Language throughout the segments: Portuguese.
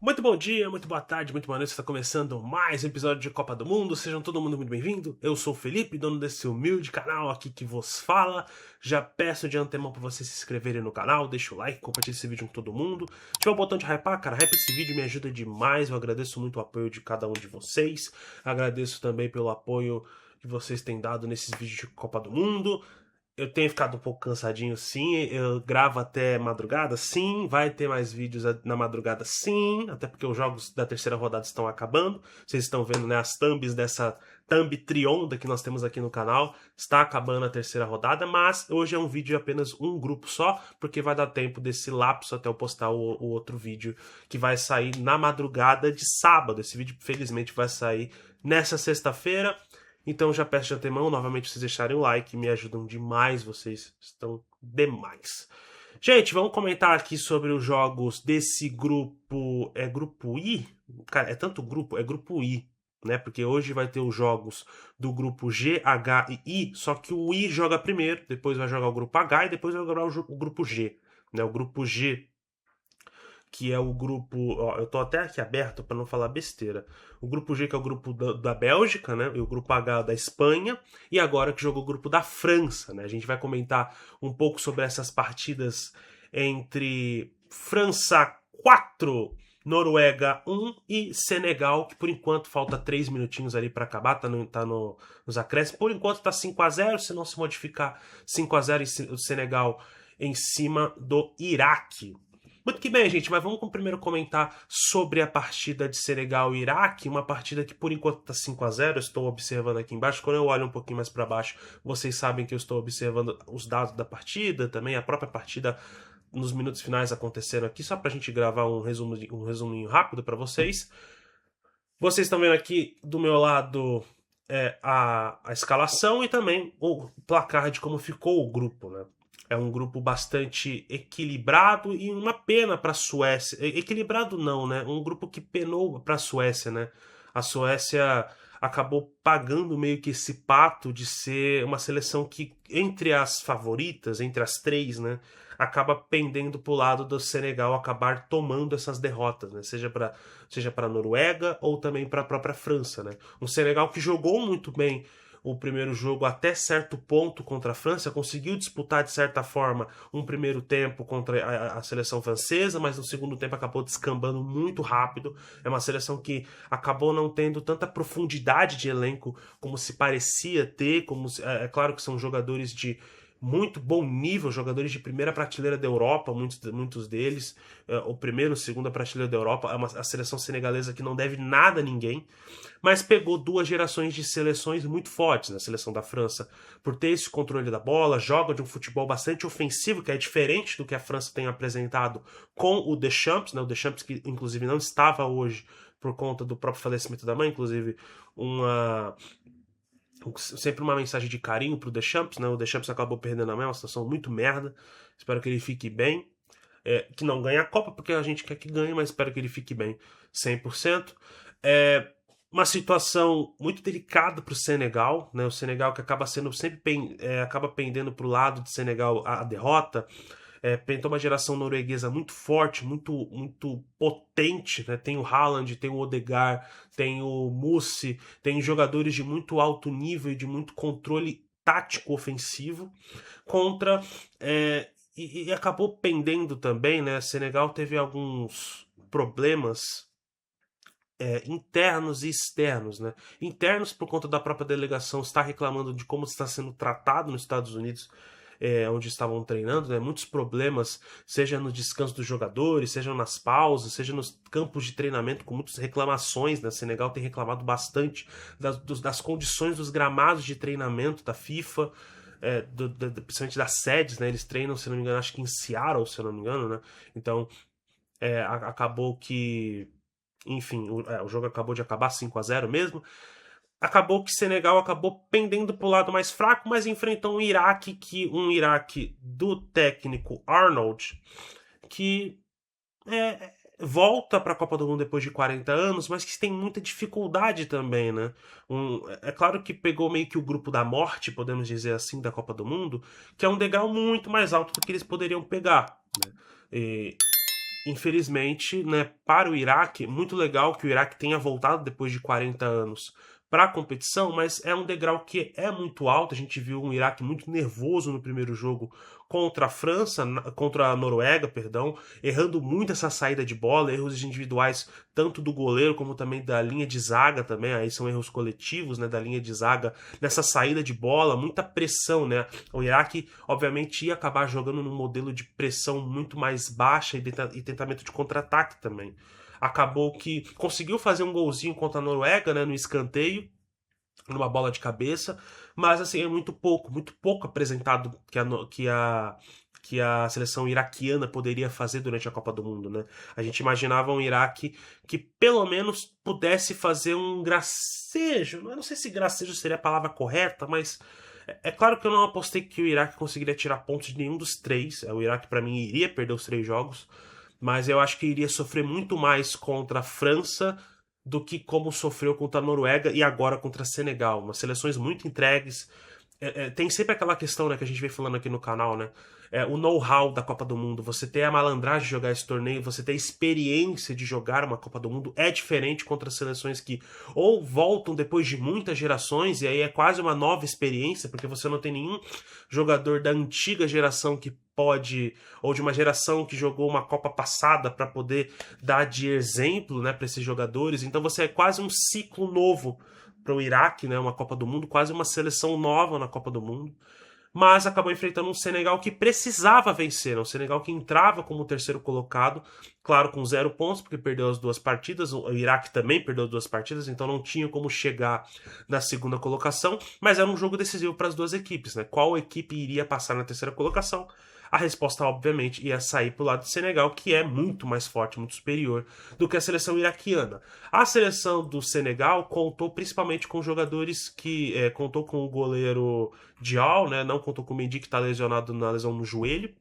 Muito bom dia, muito boa tarde, muito boa noite. Está começando mais um episódio de Copa do Mundo. Sejam todo mundo muito bem-vindo. Eu sou o Felipe, dono desse humilde canal aqui que vos fala. Já peço de antemão para vocês se inscreverem no canal, deixa o like, compartilha esse vídeo com todo mundo. Se tiver um botão de hypar, cara, hype esse vídeo, me ajuda demais. Eu agradeço muito o apoio de cada um de vocês. Agradeço também pelo apoio que vocês têm dado nesses vídeos de Copa do Mundo. Eu tenho ficado um pouco cansadinho, sim. Eu gravo até madrugada, sim. Vai ter mais vídeos na madrugada, sim. Até porque os jogos da terceira rodada estão acabando. Vocês estão vendo, né, as thumbs dessa thumb trionda que nós temos aqui no canal. Está acabando a terceira rodada, mas hoje é um vídeo de apenas um grupo só, porque vai dar tempo desse lapso até eu postar o outro vídeo que vai sair na madrugada de sábado. Esse vídeo, felizmente, vai sair nessa sexta-feira. Então já peço de antemão, novamente, vocês deixarem o like, me ajudam demais, vocês estão demais. Gente, vamos comentar aqui sobre os jogos desse grupo. É grupo I? Cara, é tanto grupo, é grupo I, né? Porque hoje vai ter os jogos do grupo G, H e I, só que o I joga primeiro, depois vai jogar o grupo H e depois vai jogar o grupo G. Né? O grupo G, que é o grupo. Ó, eu tô até aqui aberto para não falar besteira. O grupo G, que é o grupo da Bélgica, né? E o grupo H da Espanha. E agora que jogou o grupo da França, né? A gente vai comentar um pouco sobre essas partidas entre França 4, Noruega 1 e Senegal, que por enquanto falta 3 minutinhos ali para acabar, nos acréscimos. Por enquanto tá 5-0, se não se modificar 5-0 o Senegal em cima do Iraque. Muito que bem, gente, mas vamos primeiro comentar sobre a partida de Senegal e Iraque, uma partida que por enquanto está 5-0. Eu estou observando aqui embaixo. Quando eu olho um pouquinho mais para baixo, vocês sabem que eu estou observando os dados da partida, também a própria partida nos minutos finais aconteceram aqui, só para a gente gravar um resuminho rápido para vocês. Vocês estão vendo aqui do meu lado a escalação e também o placar de como ficou o grupo, né? É um grupo bastante equilibrado e uma pena para a Suécia. Equilibrado não, né? Um grupo que penou para a Suécia, né? A Suécia acabou pagando meio que esse pato de ser uma seleção que, entre as favoritas, entre as três, né? Acaba pendendo para o lado do Senegal acabar tomando essas derrotas, né? Seja para a Noruega ou também para a própria França, né? Um Senegal que jogou muito bem o primeiro jogo até certo ponto contra a França, conseguiu disputar de certa forma um primeiro tempo contra a seleção francesa, mas no segundo tempo acabou descambando muito rápido. É uma seleção que acabou não tendo tanta profundidade de elenco como se parecia ter, é claro que são jogadores de muito bom nível, jogadores de primeira prateleira da Europa, muitos deles, o primeiro, segunda prateleira da Europa, a seleção senegalesa que não deve nada a ninguém, mas pegou duas gerações de seleções muito fortes, na seleção da França, por ter esse controle da bola, joga de um futebol bastante ofensivo, que é diferente do que a França tem apresentado com o Deschamps, né? O Deschamps que inclusive não estava hoje por conta do próprio falecimento da mãe, inclusive sempre uma mensagem de carinho pro Deschamps, né? O Deschamps acabou perdendo a mãe, uma situação muito merda. Espero que ele fique bem. Que não ganhe a Copa, porque a gente quer que ganhe, mas espero que ele fique bem 100%. É uma situação muito delicada para o Senegal, né? O Senegal que acaba sendo sempre acaba pendendo para o lado de Senegal a derrota. Tem uma geração norueguesa muito forte, muito potente, né? Tem o Haaland, tem o Odegaard, tem o Mussi, tem jogadores de muito alto nível e de muito controle tático ofensivo contra e acabou pendendo também, né? Senegal teve alguns problemas internos e externos, né? Internos por conta da própria delegação estar reclamando de como está sendo tratado nos Estados Unidos, onde estavam treinando, né? Muitos problemas, seja no descanso dos jogadores, seja nas pausas, seja nos campos de treinamento, com muitas reclamações, né? Senegal tem reclamado bastante das condições dos gramados de treinamento da FIFA, principalmente das sedes, né? Eles treinam, se não me engano, acho que em Seattle, se eu não me engano, né? Então, acabou que enfim, o jogo acabou de acabar 5-0 mesmo. Acabou que Senegal acabou pendendo para o lado mais fraco, mas enfrentou um Iraque do técnico Arnold, que volta para a Copa do Mundo depois de 40 anos, mas que tem muita dificuldade também, né? É claro que pegou meio que o grupo da morte, podemos dizer assim, da Copa do Mundo, que é um degrau muito mais alto do que eles poderiam pegar, né? infelizmente, né, para o Iraque, muito legal que o Iraque tenha voltado depois de 40 anos para a competição, mas é um degrau que é muito alto. A gente viu um Iraque muito nervoso no primeiro jogo contra a França, contra a Noruega, perdão, errando muito essa saída de bola, erros individuais tanto do goleiro como também da linha de zaga também, aí são erros coletivos, né, da linha de zaga nessa saída de bola, muita pressão, né? O Iraque, obviamente, ia acabar jogando num modelo de pressão muito mais baixa e tentamento de contra-ataque também. Acabou que conseguiu fazer um golzinho contra a Noruega, né, no escanteio, numa bola de cabeça, mas assim, é muito pouco apresentado que a seleção iraquiana poderia fazer durante a Copa do Mundo, né? A gente imaginava um Iraque que pelo menos pudesse fazer um gracejo, eu não sei se gracejo seria a palavra correta, mas é claro que eu não apostei que o Iraque conseguiria tirar pontos de nenhum dos três. O Iraque, para mim, iria perder os 3 jogos, mas eu acho que iria sofrer muito mais contra a França do que como sofreu contra a Noruega e agora contra a Senegal. Umas seleções muito entregues. Tem sempre aquela questão, né, que a gente vem falando aqui no canal, né? O know-how da Copa do Mundo, você ter a malandragem de jogar esse torneio, você ter a experiência de jogar uma Copa do Mundo é diferente contra seleções que ou voltam depois de muitas gerações, e aí é quase uma nova experiência, porque você não tem nenhum jogador da antiga geração que pode, ou de uma geração que jogou uma Copa passada para poder dar de exemplo, né, para esses jogadores. Então você é quase um ciclo novo para o Iraque, né, uma Copa do Mundo, quase uma seleção nova na Copa do Mundo, mas acabou enfrentando um Senegal que precisava vencer, né? Um Senegal que entrava como terceiro colocado, claro, com 0 pontos, porque perdeu as 2 partidas, o Iraque também perdeu 2 partidas, então não tinha como chegar na segunda colocação, mas era um jogo decisivo para as duas equipes, né? Qual equipe iria passar na terceira colocação? A resposta, obviamente, ia sair pro lado do Senegal, que é muito mais forte, muito superior do que a seleção iraquiana. A seleção do Senegal contou principalmente com jogadores que... contou com o goleiro Dial, né? Não contou com o Mendy, que está lesionado na lesão no joelho.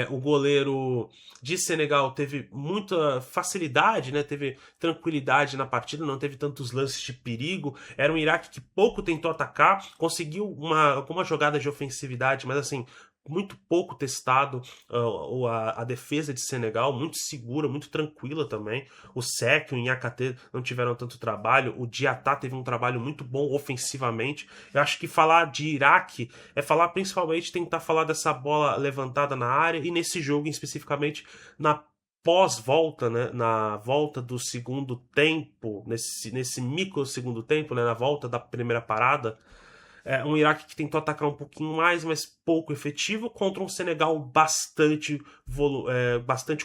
O goleiro de Senegal teve muita facilidade, né? Teve tranquilidade na partida, não teve tantos lances de perigo. Era um Iraque que pouco tentou atacar, conseguiu alguma jogada de ofensividade, mas assim, muito pouco testado. A defesa de Senegal, muito segura, muito tranquila também. O Seck e o Niakhaté não tiveram tanto trabalho. O Diatá teve um trabalho muito bom ofensivamente. Eu acho que falar de Iraque é falar principalmente, tentar falar dessa bola levantada na área, e nesse jogo especificamente na pós-volta, né, na volta do segundo tempo, nesse micro segundo tempo, né, na volta da primeira parada. Um Iraque que tentou atacar um pouquinho mais, mas pouco efetivo, contra um Senegal bastante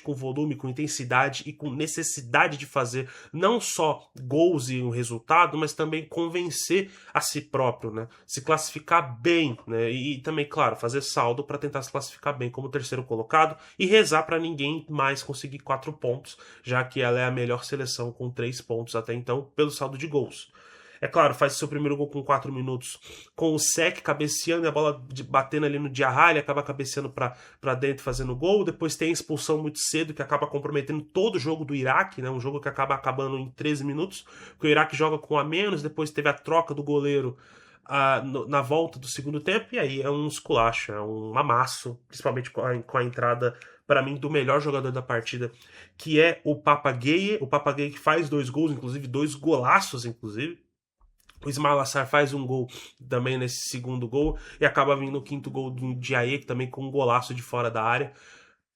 com volume, com intensidade e com necessidade de fazer não só gols e um resultado, mas também convencer a si próprio, né? Se classificar bem, né? E também, claro, fazer saldo para tentar se classificar bem como terceiro colocado e rezar para ninguém mais conseguir 4 pontos, já que ela é a melhor seleção com 3 pontos até então pelo saldo de gols. É claro, faz seu primeiro gol com 4 minutos com o Seck cabeceando e a bola batendo ali no Diarra, ele acaba cabeceando para dentro fazendo gol. Depois tem a expulsão muito cedo que acaba comprometendo todo o jogo do Iraque, né? Um jogo que acaba acabando em 13 minutos, porque o Iraque joga com a menos, depois teve a troca do goleiro na volta do segundo tempo, e aí é um esculacho, é um amasso, principalmente com a entrada, para mim, do melhor jogador da partida, que é o Papa Gueye que faz 2 gols, inclusive 2 golaços, inclusive. O Ismail Assar faz um gol também nesse segundo gol e acaba vindo o quinto gol do Diaye, que também com um golaço de fora da área.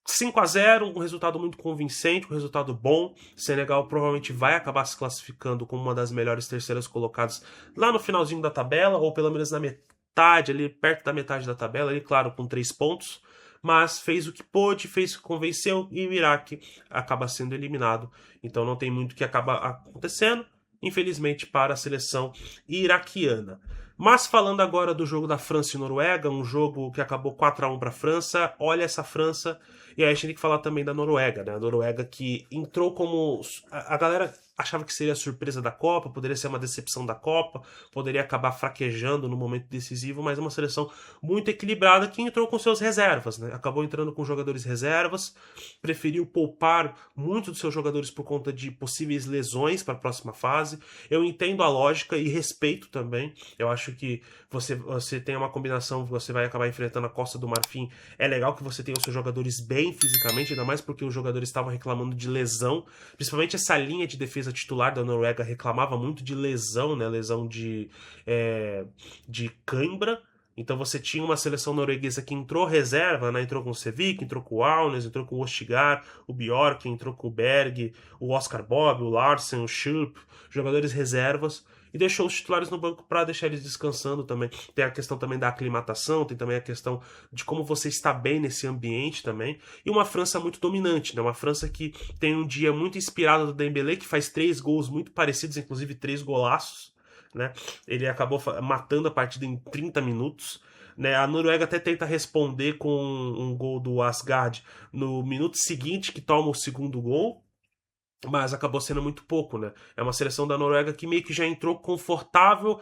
5-0, um resultado muito convincente, um resultado bom. Senegal provavelmente vai acabar se classificando como uma das melhores terceiras colocadas lá no finalzinho da tabela, ou pelo menos na metade, ali perto da metade da tabela, ali, claro, com 3 pontos. Mas fez o que pôde, fez o que convenceu, e o Iraque acaba sendo eliminado. Então não tem muito o que acaba acontecendo, infelizmente, para a seleção iraquiana. Mas falando agora do jogo da França e Noruega, um jogo que acabou 4-1 para a França. Olha essa França, e aí a gente tem que falar também da Noruega, né? A Noruega que entrou como... A galera achava que seria a surpresa da Copa, poderia ser uma decepção da Copa, poderia acabar fraquejando no momento decisivo, mas é uma seleção muito equilibrada que entrou com seus reservas, né? Acabou entrando com jogadores reservas, preferiu poupar muito dos seus jogadores por conta de possíveis lesões para a próxima fase. Eu entendo a lógica e respeito também. Eu acho acho que você tem uma combinação, você vai acabar enfrentando a Costa do Marfim. É legal que você tenha os seus jogadores bem fisicamente, ainda mais porque os jogadores estavam reclamando de lesão. Principalmente essa linha de defesa titular da Noruega reclamava muito de lesão, né? Lesão de cãibra. Então você tinha uma seleção norueguesa que entrou reserva, né? Entrou com o Sevik, entrou com o Aunes, entrou com o Ostigar, o Bjork, entrou com o Berg, o Oscar Bob, o Larsen, o Schulp, jogadores reservas, e deixou os titulares no banco para deixar eles descansando também. Tem a questão também da aclimatação, tem também a questão de como você está bem nesse ambiente também. E uma França muito dominante, né? Uma França que tem um dia muito inspirado do Dembélé, que faz 3 gols muito parecidos, inclusive 3 golaços, né? Ele acabou matando a partida em 30 minutos. Né? A Noruega até tenta responder com um gol do Asgard no minuto seguinte que toma o segundo gol, mas acabou sendo muito pouco, né? É uma seleção da Noruega que meio que já entrou confortável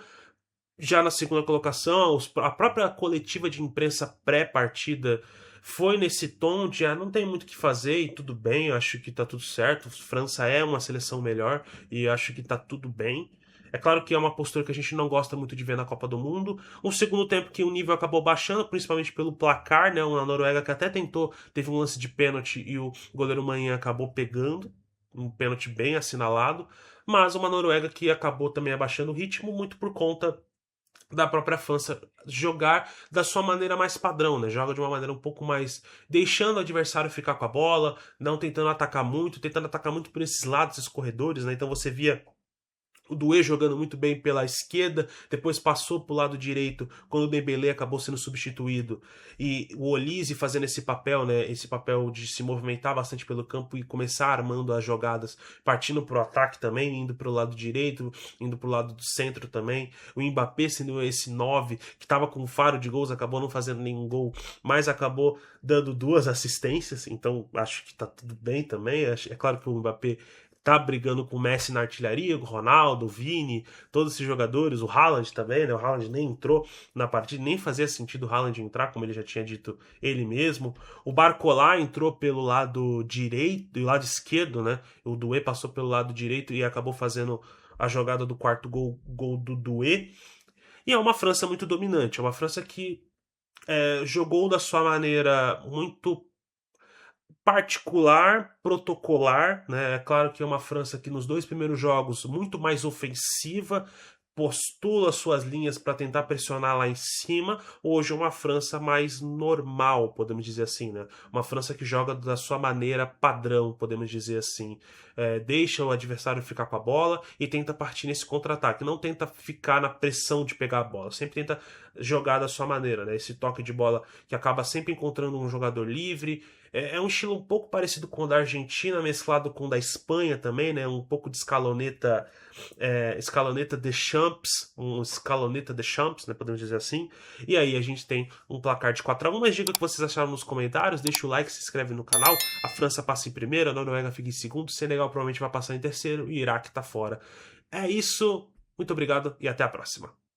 já na segunda colocação. A própria coletiva de imprensa pré-partida foi nesse tom de não tem muito o que fazer e tudo bem, eu acho que tá tudo certo. França é uma seleção melhor e acho que tá tudo bem. É claro que é uma postura que a gente não gosta muito de ver na Copa do Mundo. Um segundo tempo que o nível acabou baixando, principalmente pelo placar, né? Uma Noruega que até tentou, teve um lance de pênalti e o goleiro Manhã acabou pegando um pênalti bem assinalado, mas uma Noruega que acabou também abaixando o ritmo muito por conta da própria França jogar da sua maneira mais padrão, né? Joga de uma maneira um pouco mais deixando o adversário ficar com a bola, não tentando atacar muito, tentando atacar muito por esses lados, esses corredores, né? Então você via o Doué jogando muito bem pela esquerda, depois passou para o lado direito quando o Dembélé acabou sendo substituído, e o Olise fazendo esse papel, né, esse papel de se movimentar bastante pelo campo e começar armando as jogadas, partindo para o ataque também, indo para o lado direito, indo para o lado do centro também. O Mbappé sendo esse 9 que estava com um faro de gols, acabou não fazendo nenhum gol, mas acabou dando 2 assistências, então acho que está tudo bem também. É claro que o Mbappé tá brigando com o Messi na artilharia, com o Ronaldo, o Vini, todos esses jogadores, o Haaland também, né? O Haaland nem entrou na partida, nem fazia sentido o Haaland entrar, como ele já tinha dito ele mesmo. O Barcola entrou pelo lado direito e lado esquerdo, né? O Doué passou pelo lado direito e acabou fazendo a jogada do quarto gol do Doué. E é uma França muito dominante, é uma França que jogou da sua maneira muito particular, protocolar, né? É claro que é uma França que nos 2 primeiros jogos muito mais ofensiva, postula suas linhas para tentar pressionar lá em cima. Hoje é uma França mais normal, podemos dizer assim, né? Uma França que joga da sua maneira padrão, podemos dizer assim. Deixa o adversário ficar com a bola e tenta partir nesse contra-ataque. Não tenta ficar na pressão de pegar a bola, sempre tenta jogar da sua maneira, né? Esse toque de bola que acaba sempre encontrando um jogador livre. É um estilo um pouco parecido com o da Argentina, mesclado com o da Espanha também, né? Um pouco de escaloneta de Champs, um escaloneta de Champs, né? Podemos dizer assim. E aí a gente tem um placar de 4-1. Mas diga o que vocês acharam nos comentários, deixa o like, se inscreve no canal. A França passa em primeiro, a Noruega fica em segundo, o Senegal provavelmente vai passar em terceiro e o Iraque tá fora. É isso, muito obrigado e até a próxima.